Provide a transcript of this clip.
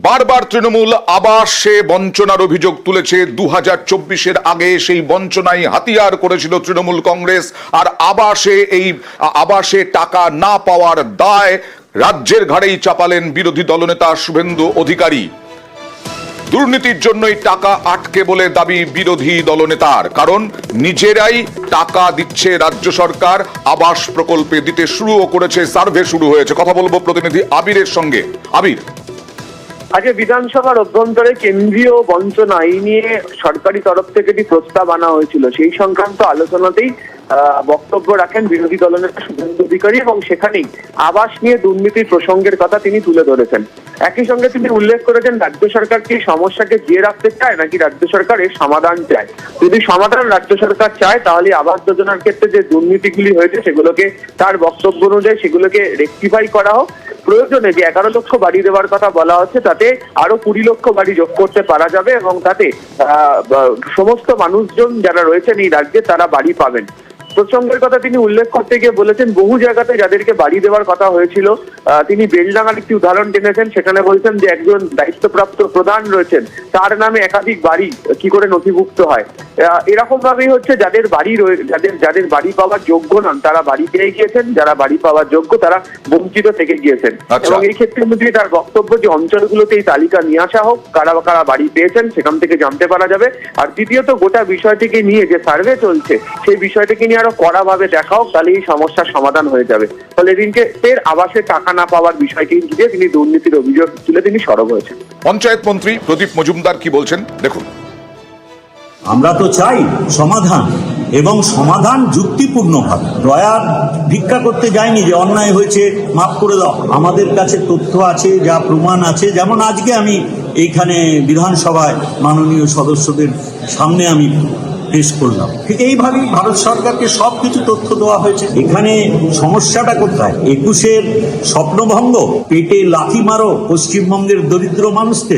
বারবার তৃণমূল আবাসে বঞ্চনার অভিযোগ তুলেছে। 2024-এর আগে সেই বঞ্চনাই হাতিয়ার করেছিল তৃণমূল কংগ্রেস। আর আবাসে টাকা না পাওয়ার দায় রাজ্যের ঘাড়েই চাপালেন বিরোধী দলনেতা শুভেন্দু অধিকারী। দুর্নীতির জন্যই টাকা আটকে বলে দাবি বিরোধী দলনেতার, কারণ নিজেরাই টাকা দিচ্ছে রাজ্য সরকার, আবাস প্রকল্পে দিতে শুরুও করেছে, সার্ভে শুরু হয়েছে। কথা বলবো প্রতিনিধি আবিরের সঙ্গে। আবির, আজকে বিধানসভার অভ্যন্তরে কেন্দ্রীয় বঞ্চনা আইন নিয়ে সরকারি তরফ থেকে একটি প্রস্তাব আনা হয়েছিল, সেই সংক্রান্ত আলোচনাতেই বক্তব্য রাখেন বিরোধী দলনেতা শুভেন্দু অধিকারী এবং সেখানেই আবাস নিয়ে দুর্নীতির প্রসঙ্গের কথা তিনি তুলে ধরেছেন। একই সঙ্গে তিনি উল্লেখ করেছেন রাজ্য সরকার কি সমস্যাকে জিয়ে রাখতে চায় নাকি রাজ্য সরকার এর সমাধান চায়। যদি সমাধান রাজ্য সরকার চায় তাহলে আবাস যোজনার ক্ষেত্রে যে দুর্নীতিগুলি হয়েছে সেগুলোকে, তার বক্তব্য অনুযায়ী সেগুলোকে রেকটিফাই করা হোক। প্রয়োজনে যে 11 লক্ষ বাড়ি দেওয়ার কথা বলা হচ্ছে তাতে আরো 20 লক্ষ বাড়ি যোগ করতে পারা যাবে এবং তাতে সমস্ত মানুষজন যারা রয়েছেন এই রাজ্যে তারা বাড়ি পাবেন। প্রসঙ্গের কথা তিনি উল্লেখ করতে গিয়ে বলেছেন বহু জায়গাতে যাদেরকে বাড়ি দেওয়ার কথা হয়েছিল, তিনি বেলডাঙ্গার একটি উদাহরণ টেনেছেন। সেখানে বলছেন যে একজন দায়িত্বপ্রাপ্ত প্রধান রয়েছেন, তার নামে একাধিক বাড়ি কি করে নথিভুক্ত হয়। এরকম ভাবেই হচ্ছে যাদের বাড়ি পাওয়ার যোগ্য নন তারা বাড়ি পেয়ে গিয়েছেন, যারা বাড়ি পাওয়ার যোগ্য তারা বঞ্চিত থেকে গিয়েছেন। এবং এই ক্ষেত্রে মধ্যে তার বক্তব্য যে অঞ্চলগুলোতে এই তালিকা নিয়ে আসা হোক, কারা কারা বাড়ি পেয়েছেন সেখান থেকে জানতে পারা যাবে। আর দ্বিতীয়ত গোটা বিষয়টিকে নিয়ে যে সার্ভে চলছে সেই বিষয়টিকে নিয়ে আরো কড়াভাবে দেখা হোক, তাহলে এই সমস্যার সমাধান হয়ে যাবে। ফলে এদিনকে ফের আবাসে টাকা না পাওয়ার বিষয়টি ঘিরে তিনি দুর্নীতির অভিযোগ তুলে তিনি সরব হয়েছেন। পঞ্চায়েত মন্ত্রী প্রদীপ মজুমদার কি বলছেন দেখুন। আমরা তো চাই সমাধান, এবং সমাধান যুক্তিপূর্ণভাবে। দয়ার ভিক্ষা করতে যায়নি যে অন্যায় হয়েছে মাফ করে দাও। আমাদের কাছে তথ্য আছে, যা প্রমাণ আছে, যেমন আজকে আমি এইখানে বিধানসভায় মাননীয় সদস্যদের সামনে আমি পেশ করলাম। ঠিক এইভাবেই ভারত সরকারকে সবকিছু তথ্য দেওয়া হয়েছে। এখানে সমস্যাটা কোথায়? 21-এর স্বপ্নভঙ্গ, পেটে লাথি মারো পশ্চিমবঙ্গের দরিদ্র মানুষকে।